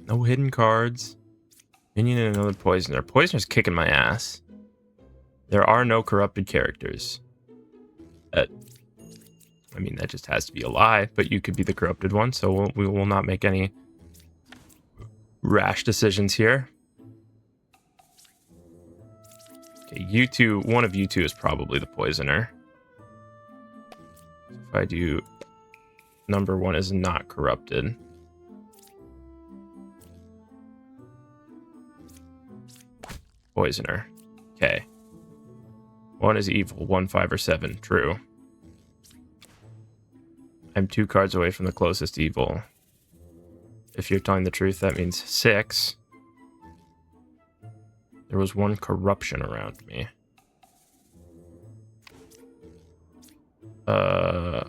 No hidden cards. Minion and another poisoner. Poisoner's kicking my ass. There are no corrupted characters. I mean, that just has to be a lie, but you could be the corrupted one, so we will not make any rash decisions here. Okay, you two, one of you two is probably the poisoner. If I do, number one is not corrupted. Poisoner. Okay. One is evil, 1, 5, or 7. True. I'm 2 cards away from the closest evil. If you're telling the truth, that means 6. There was 1 corruption around me. There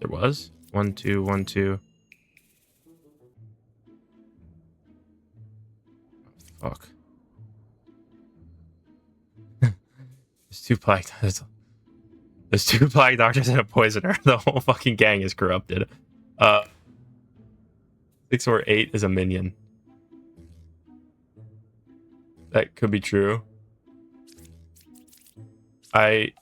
was 1, 2, 1, 2. Oh, fuck. There's 2 plague. There's 2 plague doctors and a poisoner. The whole fucking gang is corrupted. 6 or 8 is a minion. That could be true. I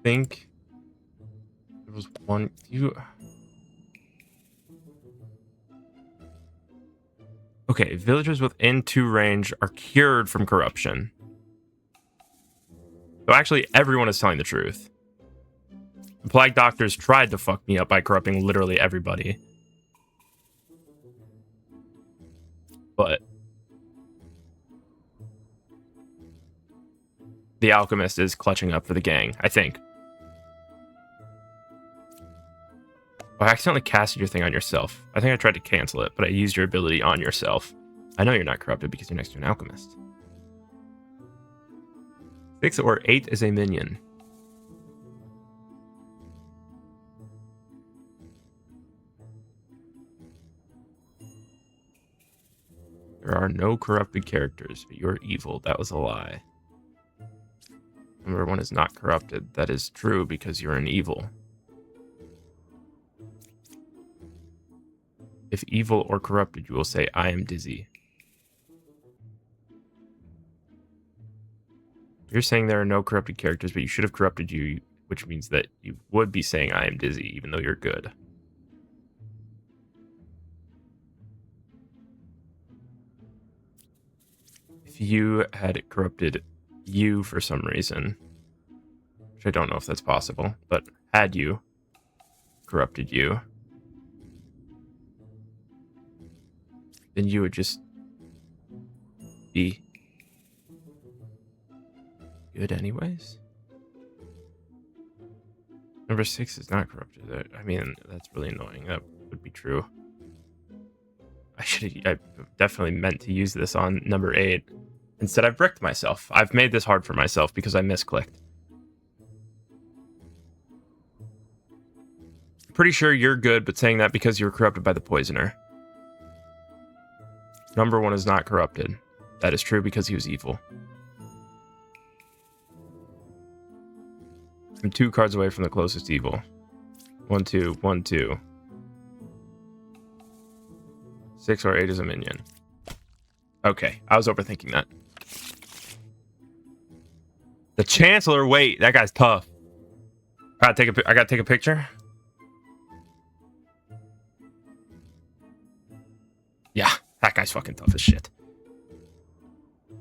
think there was 1. Okay, villagers within 2 range are cured from corruption. So actually, everyone is telling the truth. The plague doctors tried to fuck me up by corrupting literally everybody. But the alchemist is clutching up for the gang, I think. Oh, I accidentally casted your thing on yourself. I think I tried to cancel it, but I used your ability on yourself. I know you're not corrupted because you're next to an alchemist. 6 or 8 is a minion. There are no corrupted characters, but you're evil. That was a lie. Number 1 is not corrupted. That is true because you're an evil. If evil or corrupted, you will say, I am dizzy. You're saying there are no corrupted characters, but you should have corrupted you, which means that you would be saying I am dizzy, even though you're good. If you had corrupted you for some reason, which I don't know if that's possible, but had you corrupted you, then you would just be good anyways. Number 6 is not corrupted. I mean, that's really annoying. That would be true. I definitely meant to use this on number 8. Instead, I've bricked myself. I've made this hard for myself because I misclicked. Pretty sure you're good, but saying that because you were corrupted by the poisoner. Number 1 is not corrupted. That is true because he was evil. I'm 2 cards away from the closest evil. 1, 2, 1, 2. 6 or 8 is a minion. Okay, I was overthinking that. The Chancellor, wait, that guy's tough. I gotta take a picture. Yeah, that guy's fucking tough as shit.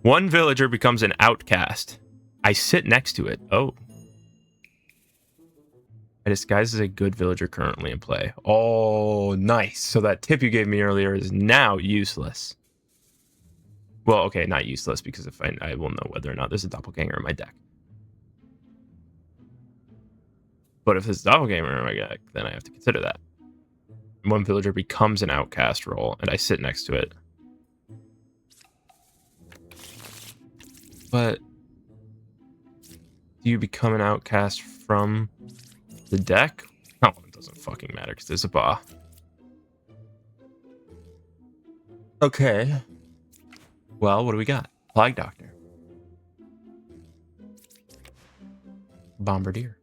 1 villager becomes an outcast. I sit next to it. Oh. I disguise as a good villager currently in play. Oh, nice. So that tip you gave me earlier is now useless. Well, okay, not useless, because if I will know whether or not there's a doppelganger in my deck. But if there's a doppelganger in my deck, then I have to consider that. 1 villager becomes an outcast role, and I sit next to it. But do you become an outcast from the deck? No, it doesn't fucking matter because there's a bar. Okay. Well, what do we got? Plague Doctor. Bombardier.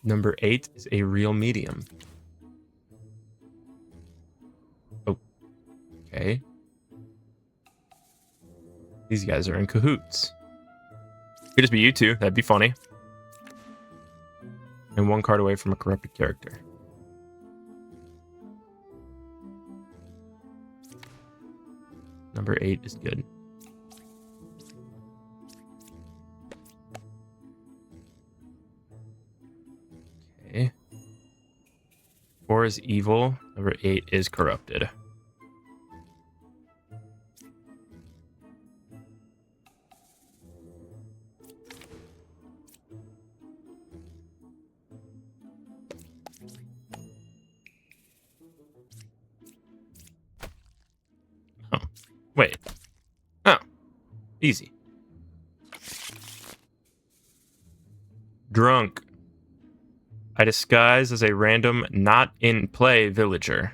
Number 8 is a real medium. Oh, okay. These guys are in cahoots. Could just be you two. That'd be funny. And 1 card away from a corrupted character. Number 8 is good. Okay. 4 is evil. Number 8 is corrupted. Oh, wait. Oh, easy. Drunk. I disguise as a random, not in play villager.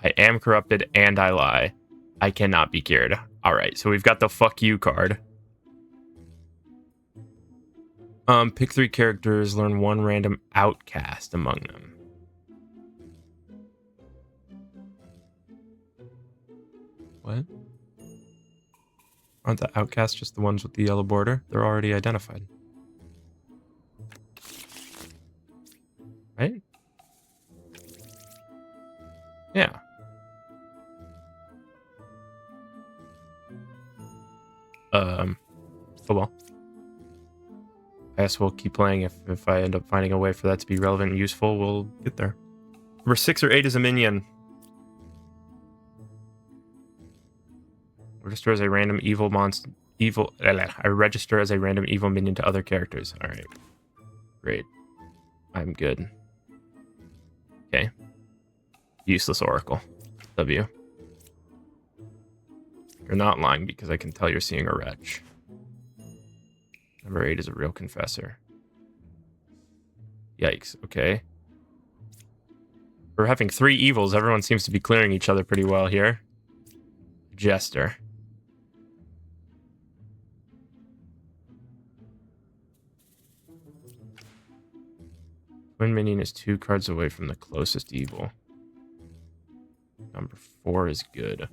I am corrupted and I lie. I cannot be cured. Alright, so we've got the fuck you card. Pick 3 characters, learn 1 random outcast among them. What? Aren't the outcasts just the ones with the yellow border? They're already identified. Right? Yeah. Oh well. I guess we'll keep playing. If I end up finding a way for that to be relevant and useful, we'll get there. Number 6 or 8 is a minion. Register as a random evil monster. I register as a random evil minion to other characters. Alright. Great. I'm good. Okay. Useless Oracle. W. You're not lying because I can tell you're seeing a wretch. Number 8 is a real confessor. Yikes. Okay. We're having 3 evils. Everyone seems to be clearing each other pretty well here. Jester. Twin minion is 2 cards away from the closest evil. Number 4 is good.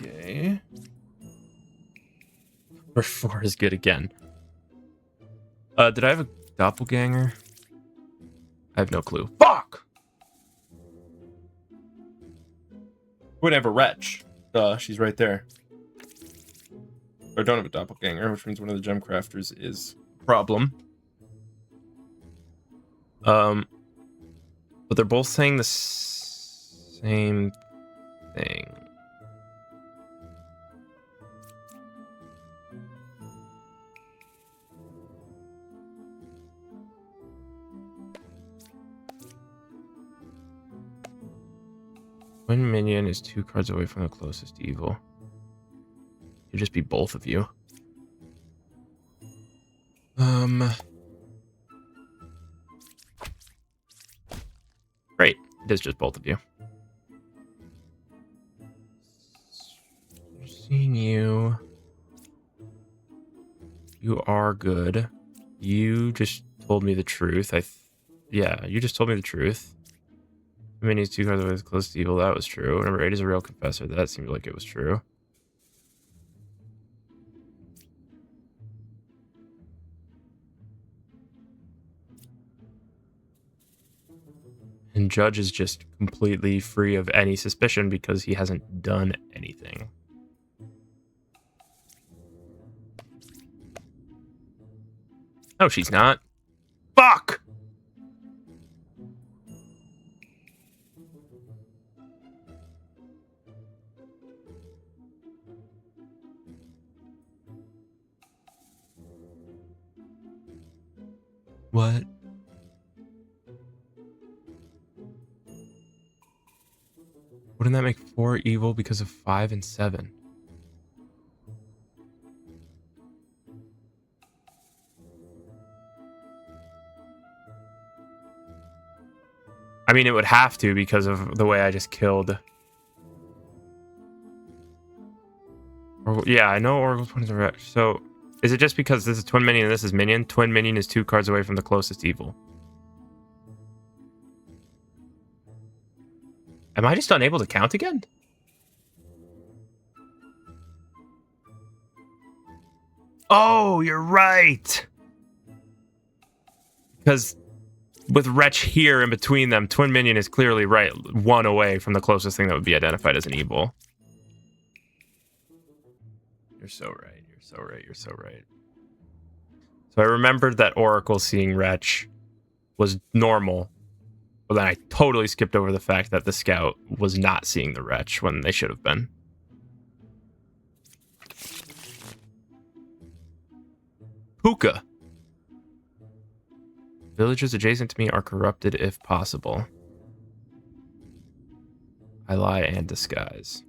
Okay. Number 4 is good again. Did I have a doppelganger? I have no clue. Fuck! Would have a wretch. She's right there. I don't have a doppelganger, which means one of the gem crafters is a problem. But they're both saying the same thing. One minion is 2 cards away from the closest evil. It'd just be both of you. Great. It is just both of you. Seeing you. You are good. You just told me the truth. Yeah, you just told me the truth. Minions 2 cards away close to evil. That was true. Number 8 is a real confessor. That seemed like it was true. And Judge is just completely free of any suspicion because he hasn't done anything. No, she's not. Fuck! What? Wouldn't that make 4 evil because of 5 and 7? I mean, it would have to because of the way I just killed. Yeah, I know Oracle's point is a wretch. So Is it just because this is twin minion and this is minion? Twin minion is 2 cards away from the closest evil. Am I just unable to count again? Oh, you're right. Because with Wretch here in between them, twin minion is clearly right 1 away from the closest thing that would be identified as an evil. You're so right. You're so right. You're so right. So I remembered that Oracle seeing Wretch was normal. But then I totally skipped over the fact that the Scout was not seeing the Wretch when they should have been. Puka. Villagers adjacent to me are corrupted if possible. I lie and disguise.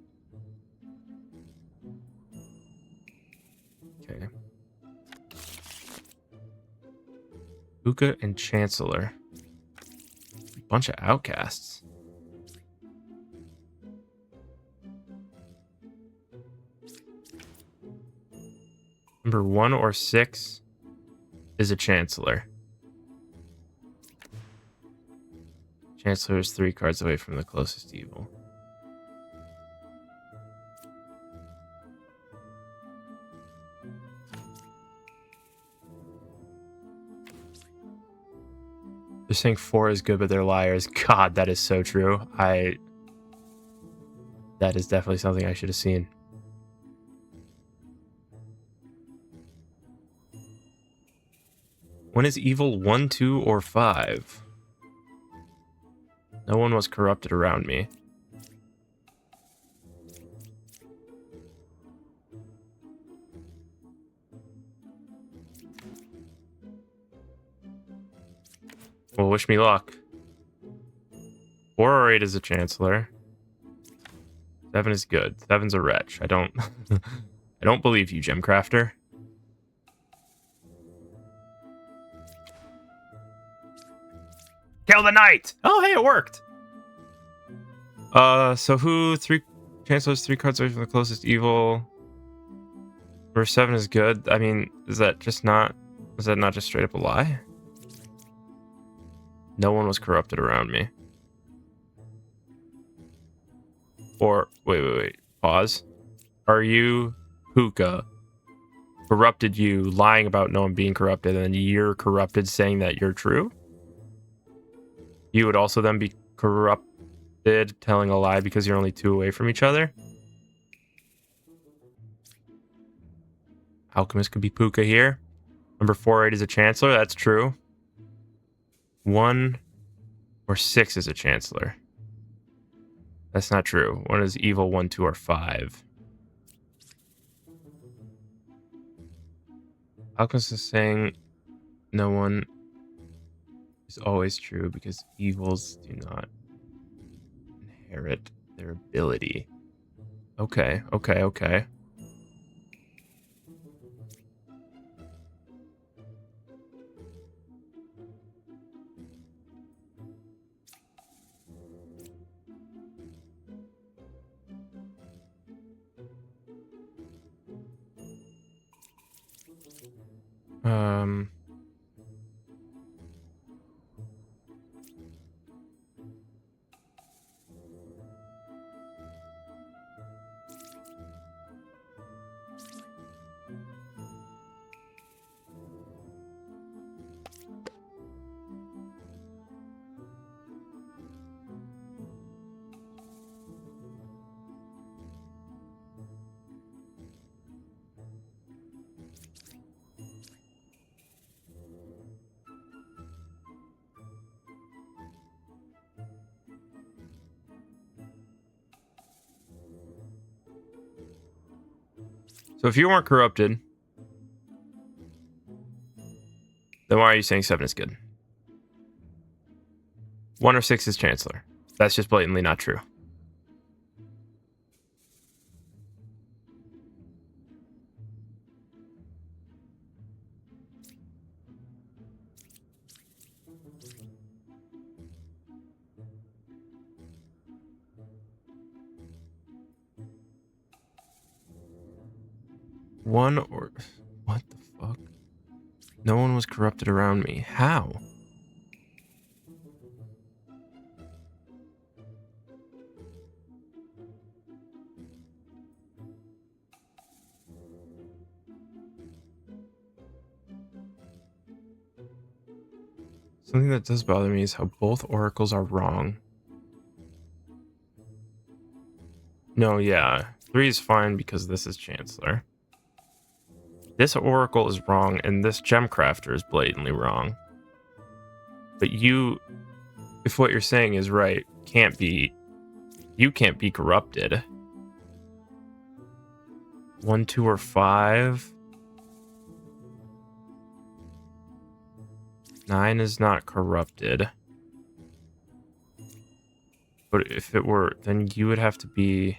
Okay. Puka and Chancellor. Bunch of outcasts. Number 1 or 6 is a Chancellor. Chancellor is 3 cards away from the closest evil. They're saying 4 is good, but they're liars. God, that is so true. That is definitely something I should have seen. When is evil 1, 2, or 5? No one was corrupted around me. Well, wish me luck. 4 or 8 is a Chancellor. 7 is good. 7's a Wretch. I don't believe you, Gemcrafter. Kill the knight! Oh, hey, it worked! So who? 3 Chancellors, 3 cards away from the closest evil. Number 7 is good. I mean, is that not just straight up a lie? No one was corrupted around me. Or, wait. Pause. Are you, Puka, corrupted you, lying about no one being corrupted, and then you're corrupted saying that you're true? You would also then be corrupted, telling a lie because you're only 2 away from each other? Alchemist could be Puka here. Number 4 or 8 is a Chancellor, that's true. 1 or 6 is a Chancellor. That's not true. 1 is evil, 1, 2, or 5. Alchemist is saying no one is always true because evils do not inherit their ability. Okay. So if you weren't corrupted, then why are you saying 7 is good? 1 or 6 is Chancellor. That's just blatantly not true. One or... What the No one was corrupted around me. How? Something that does bother me is how both oracles are wrong. No, yeah. 3 is fine because this is Chancellor. This oracle is wrong, and this gemcrafter is blatantly wrong. But you, if what you're saying is right, you can't be corrupted. 1, 2, or 5. 9 is not corrupted. But if it were, then you would have to be...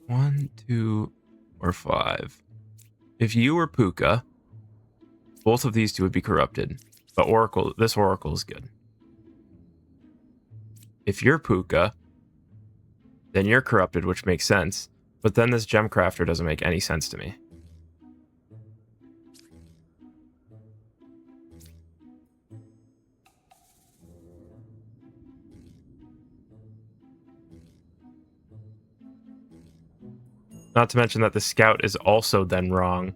One, 2, or 5. If you were Puka, both of these two would be corrupted. But this oracle is good. If you're Puka, then you're corrupted, which makes sense. But then this gemcrafter doesn't make any sense to me. Not to mention that the scout is also then wrong,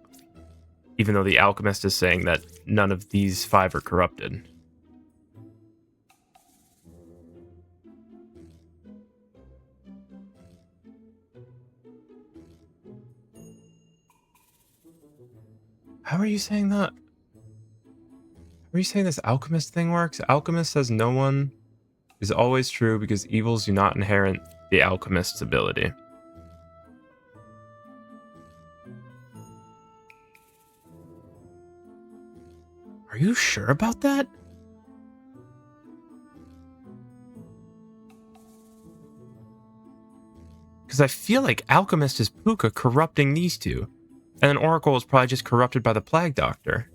even though the alchemist is saying that none of these 5 are corrupted. How are you saying that? Are you saying this alchemist thing works? Alchemist says no one is always true because evils do not inherit the alchemist's ability. Are you sure about that? Because I feel like Alchemist is Puka corrupting these two. And then Oracle is probably just corrupted by the Plague Doctor.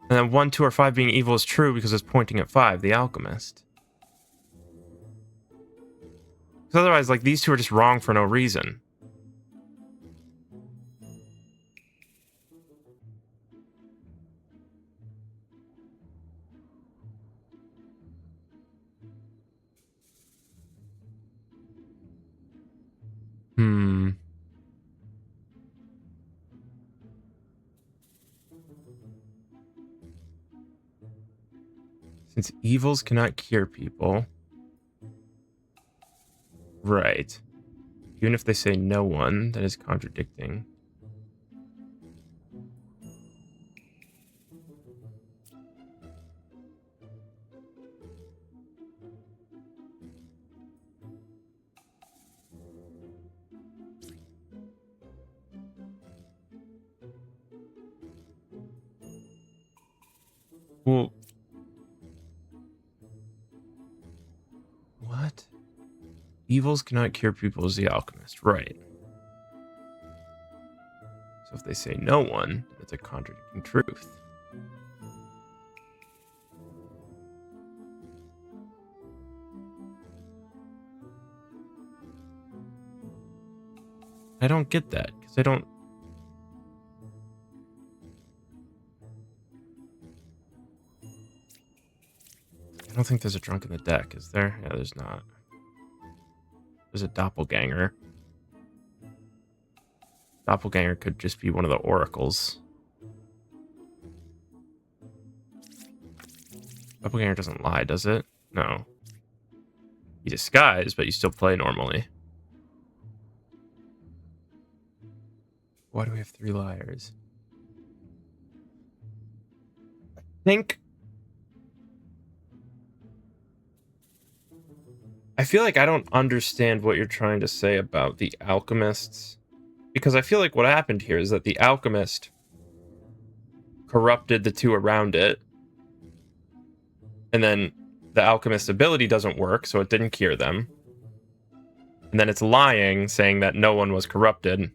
And then 1, 2, or 5 being evil is true because it's pointing at 5, the Alchemist. Because otherwise, like, these two are just wrong for no reason. Since evils cannot cure people. Right. Even if they say no one, that is contradicting. Well, what? Evils cannot cure people as the alchemist, right? So if they say no one, it's a contradicting truth. I don't get that, because I don't think there's a drunk in the deck, is there? Yeah, there's not. There's a doppelganger. Doppelganger could just be one of the oracles. Doppelganger doesn't lie, does it? No. You disguise, but you still play normally. Why do we have 3 liars? I feel like I don't understand what you're trying to say about the alchemists. Because I feel like what happened here is that the alchemist corrupted the two around it. And then the alchemist's ability doesn't work, so it didn't cure them. And then it's lying, saying that no one was corrupted.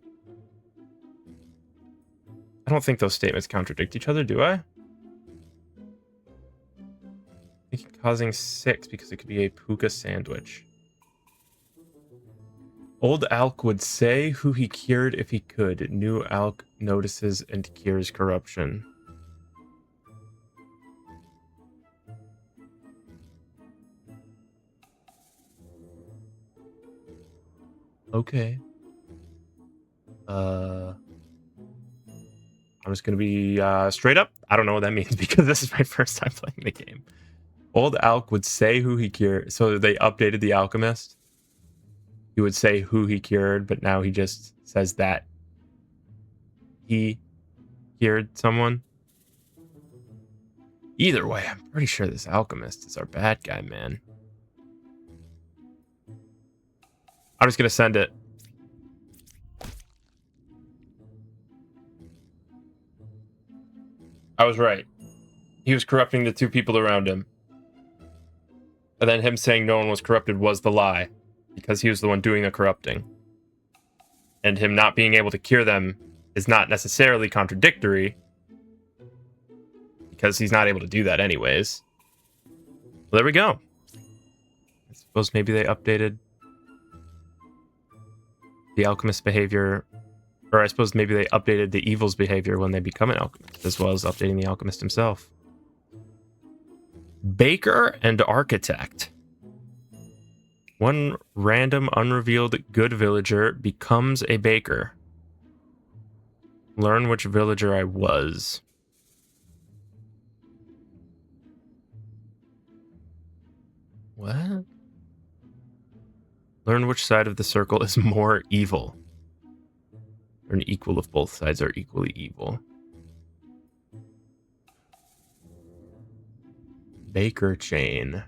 I don't think those statements contradict each other, do I? I think causing 6 because it could be a puka sandwich. Old Alk would say who he cured if he could. New Alk notices and cures corruption. Okay. I'm just gonna be straight up. I don't know what that means because this is my first time playing the game. Old Alk would say who he cured. So they updated the alchemist. He would say who he cured, but now he just says that he cured someone. Either way, I'm pretty sure this alchemist is our bad guy, man. I'm just gonna send it. I was right. He was corrupting the 2 people around him. And then him saying no one was corrupted was the lie. Because he was the one doing the corrupting. And him not being able to cure them is not necessarily contradictory. Because he's not able to do that anyways. Well, there we go. I suppose maybe they updated the alchemist's behavior. Or I suppose maybe they updated the evil's behavior when they become an alchemist, as well as updating the alchemist himself. Baker and Architect. One random unrevealed good villager becomes a baker. Learn which villager I was. What? Learn which side of the circle is more evil. Or an equal if both sides are equally evil. Baker chain.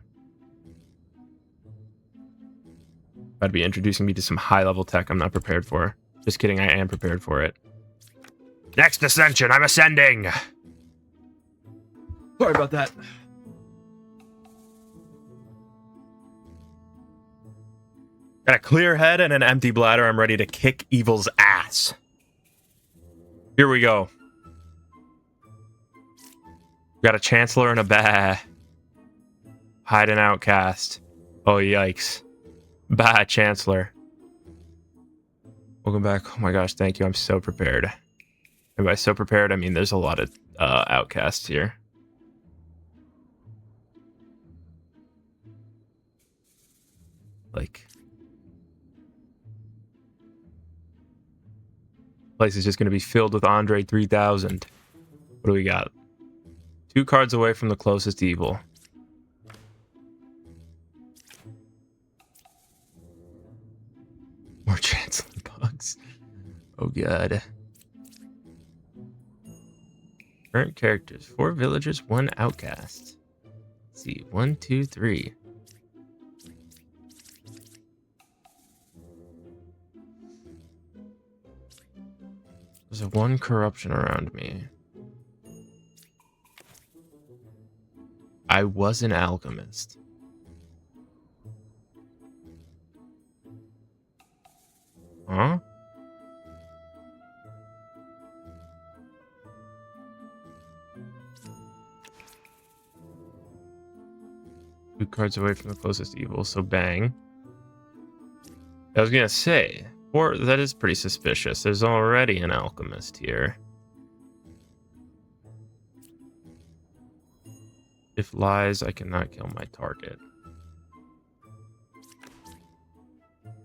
About to be introducing me to some high-level tech I'm not prepared for. Just kidding, I am prepared for it. Next ascension, I'm ascending! Sorry about that. Got a clear head and an empty bladder. I'm ready to kick evil's ass. Here we go. Got a Chancellor and a Bah. Hide an Outcast. Oh, yikes. Bah, Chancellor. Welcome back. Oh my gosh, thank you. I'm so prepared. And by so prepared, I mean there's a lot of outcasts here. Like... place is just going to be filled with Andre 3000. What do we got? 2 cards away from the closest evil. More Chancellor bugs. Oh god. Current characters. 4 villagers, 1 outcast. Let's see. 1, 2, 3. There's 1 corruption around me. I was an alchemist. Huh? Two cards away from the closest evil, so bang. I was gonna say, or that is pretty suspicious. There's already an alchemist here. If lies, I cannot kill my target.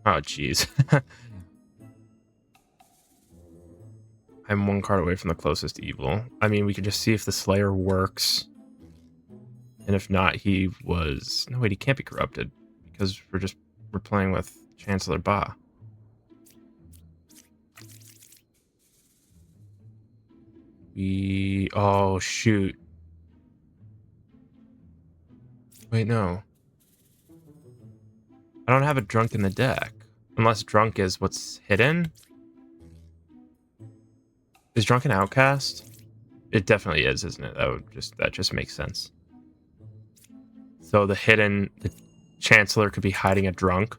Oh, jeez. I'm 1 card away from the closest evil. I mean, we can just see if the Slayer works. And if not, he was... No, wait, he can't be corrupted. Because we're playing with Chancellor Ba. Oh, shoot. Wait, no. I don't have a drunk in the deck. Unless drunk is what's hidden. Is drunk an outcast? It definitely is, isn't it? That just makes sense. So the Chancellor could be hiding a drunk.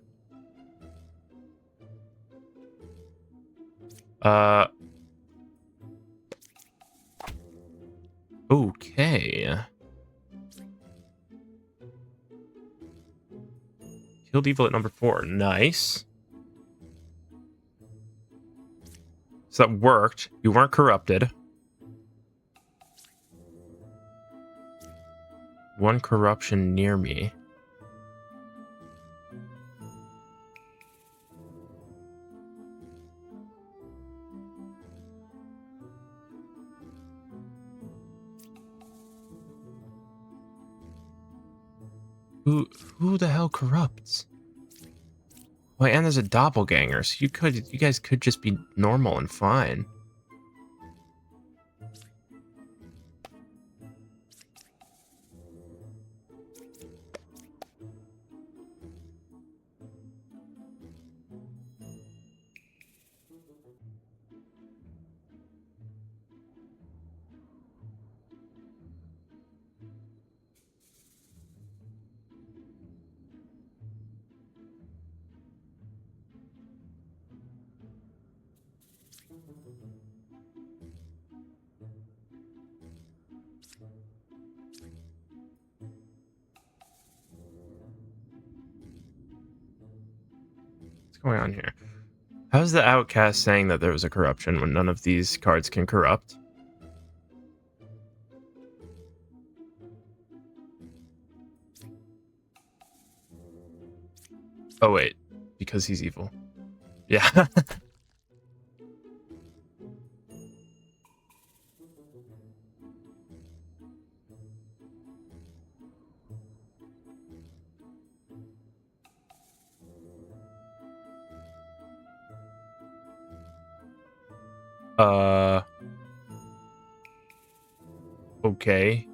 Okay. Killed evil at number 4. Nice. So that worked. You weren't corrupted. One corruption near me. Who the hell corrupts? Wait, and there's a doppelganger, so you guys could just be normal and fine. What's going on here? How's the outcast saying that there was a corruption when none of these cards can corrupt? Oh, wait. Because he's evil. Yeah. Okay.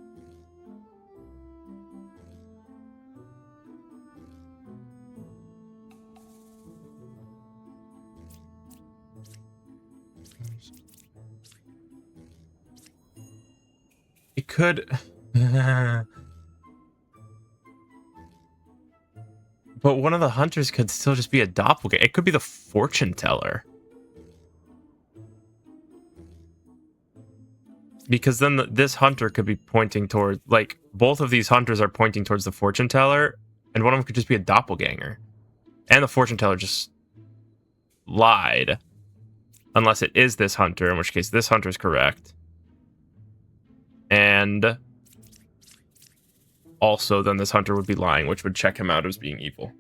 It could... But one of the hunters could still just be a doppelganger. It could be the fortune teller. Because then this hunter could be pointing toward... Like, both of these hunters are pointing towards the fortune teller, and one of them could just be a doppelganger. And the fortune teller just lied. Unless it is this hunter, in which case this hunter is correct. And... also, then this hunter would be lying, which would check him out as being evil.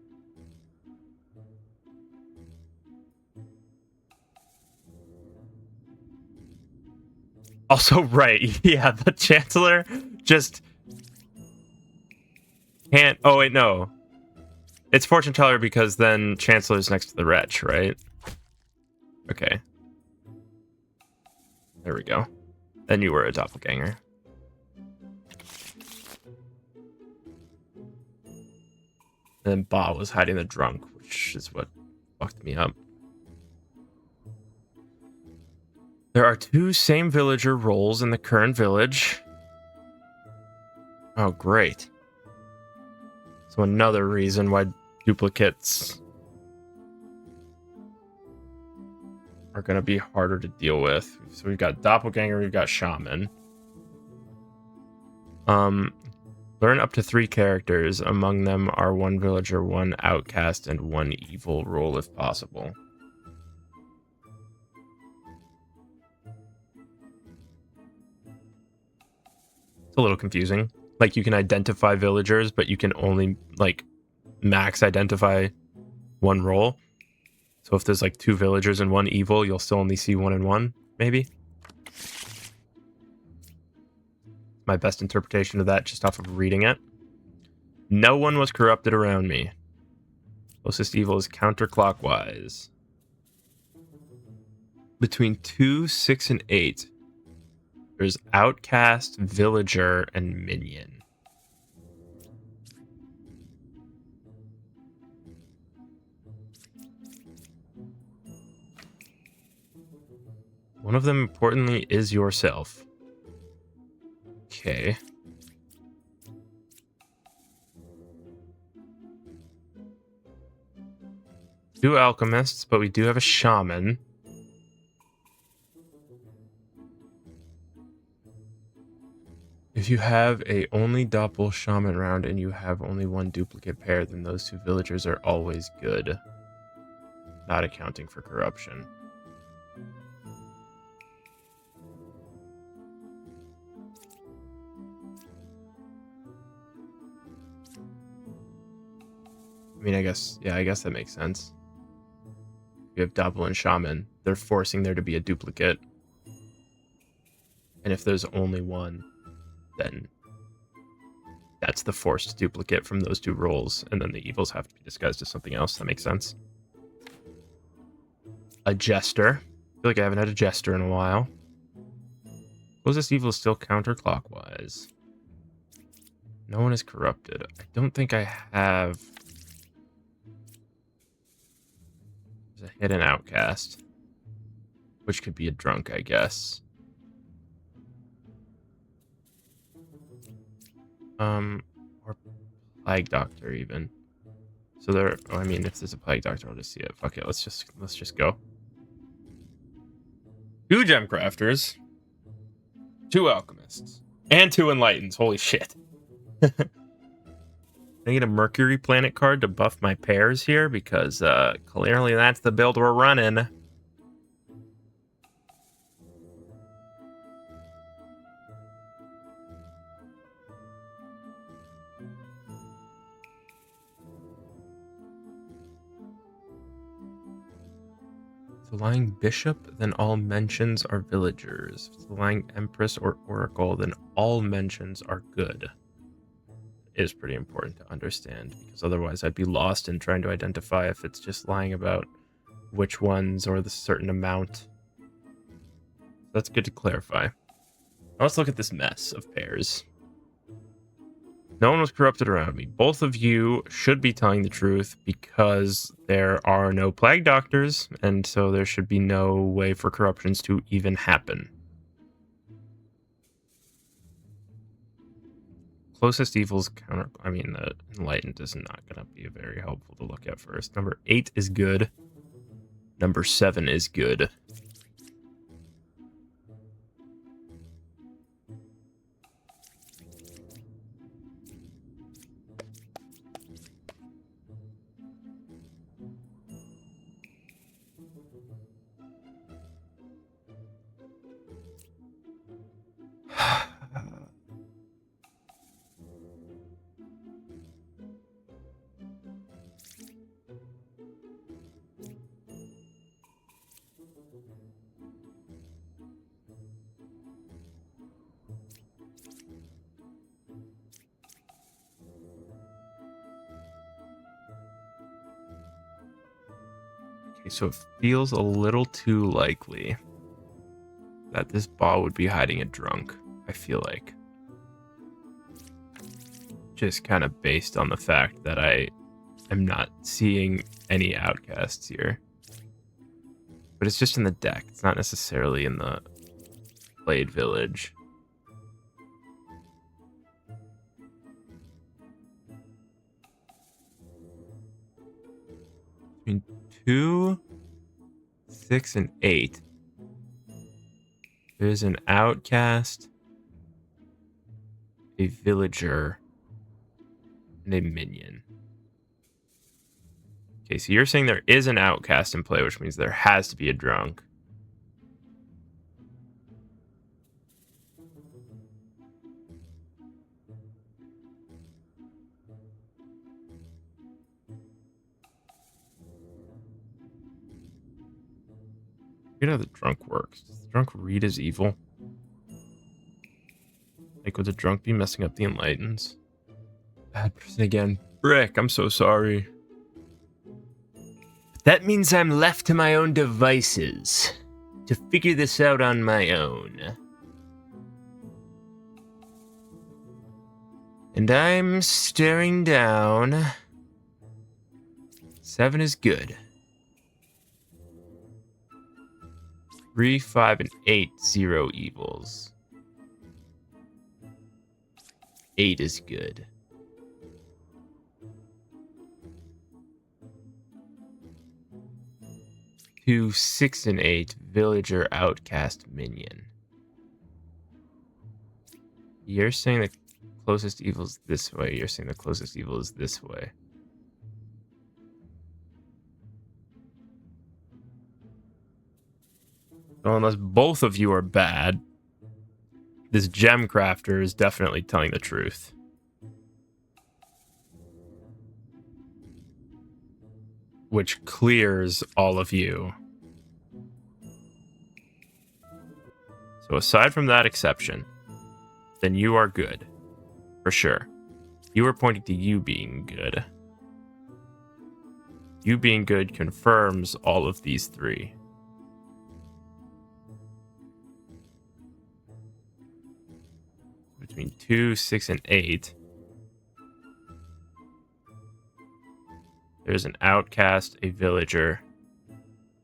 Also, right, yeah, the Chancellor just can't... Oh, wait, no. It's Fortune Teller because then Chancellor's next to the Wretch, right? Okay. There we go. Then you were a doppelganger. And then Ba was hiding the drunk, which is what fucked me up. There are 2 same villager roles in the current village. Oh, great. So another reason why duplicates are going to be harder to deal with. So we've got doppelganger, we've got shaman. Learn up to 3 characters. Among them are 1 villager, 1 outcast, and 1 evil role if possible. It's a little confusing. Like, you can identify villagers, but you can only, like, max identify 1 role. So if there's, like, 2 villagers and 1 evil, you'll still only see 1 and 1, maybe? My best interpretation of that just off of reading it. No one was corrupted around me. Closest evil is counterclockwise. Between 2, 6, and 8, there's outcast, villager, and minion. One of them, importantly, is yourself. Okay. Two alchemists, but we do have a shaman. If you have a only doppel shaman round and you have only one duplicate pair, then those two villagers are always good. Not accounting for corruption. I mean, I guess that makes sense. If you have doppel and shaman, they're forcing there to be a duplicate. And if there's only one, then that's the forced duplicate from those two roles, and then the evils have to be disguised as something else. That makes sense. A jester. I feel like I haven't had a jester in a while. Closest evil is still counterclockwise. No one is corrupted. I don't think I have... There's a hidden outcast, which could be a drunk, I guess. Or plague doctor even. So there. Oh, I mean, if there's a plague doctor, I'll just see it. Fuck it. Let's just go. 2 gem crafters, 2 alchemists, and 2 enlightens. Holy shit! I get a Mercury planet card to buff my pairs here because clearly that's the build we're running. If it's a lying bishop, then all mentions are villagers. If it's a lying empress or oracle, then all mentions are good. It is pretty important to understand, because otherwise I'd be lost in trying to identify if it's just lying about which ones or the certain amount. That's good to clarify. Now let's look at this mess of pairs. No one was corrupted around me. Both of you should be telling the truth because there are no plague doctors, and so there should be no way for corruptions to even happen. Closest evils counter... I mean, the enlightened is not going to be very helpful to look at first. Number 8 is good. Number 7 is good. Okay, so it feels a little too likely that this ball would be hiding a drunk, I feel like. Just kind of based on the fact that I am not seeing any outcasts here. But it's just in the deck. It's not necessarily in the played village. Between 2, 6, and 8. There's an outcast, a villager, and a minion. Okay, so you're saying there is an outcast in play, which means there has to be a drunk. You know how the drunk works. Does the drunk read as evil? Like, would the drunk be messing up the enlightens? Bad person again. Brick, I'm so sorry. That means I'm left to my own devices to figure this out on my own. And I'm staring down. 7 is good. 3, 5, and 8, 0 evils. 8 is good. 2, 6, and 8, villager, outcast, minion. You're saying the closest evil is this way. You're saying the closest evil is this way. Well, unless both of you are bad, this gem crafter is definitely telling the truth. Which clears all of you. So aside from that exception, then you are good. For sure. You are pointing to you being good. You being good confirms all of these three. Between 2, 6, and 8, there's an outcast, a villager,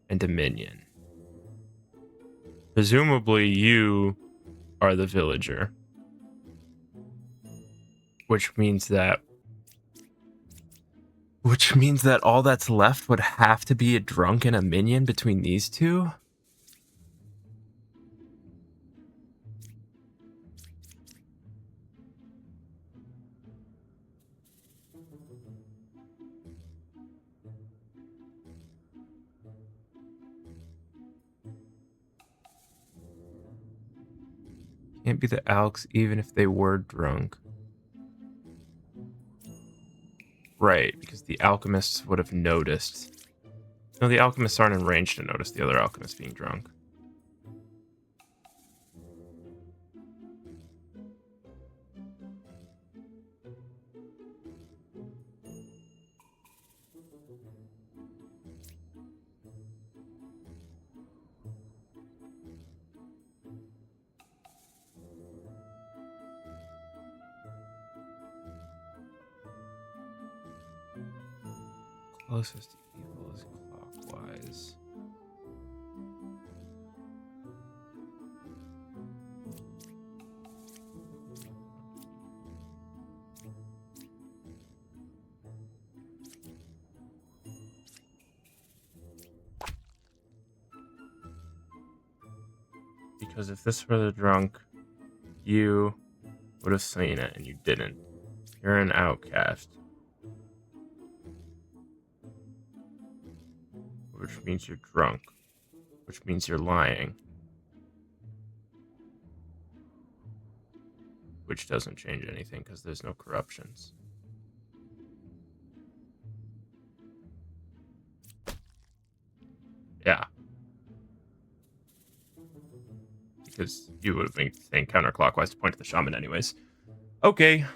and a minion. Presumably, you are the villager. Which means that all that's left would have to be a drunk and a minion between these two? Can't be the Alks even if they were drunk. Right, because the alchemists would have noticed. No, the alchemists aren't in range to notice the other alchemists being drunk. Closest evil is clockwise. Because if this were the drunk, you would have seen it and you didn't. You're an outcast. Which means you're drunk. Which means you're lying. Which doesn't change anything because there's no corruptions. Yeah. Because you would have been saying counterclockwise to point to the shaman anyways. Okay.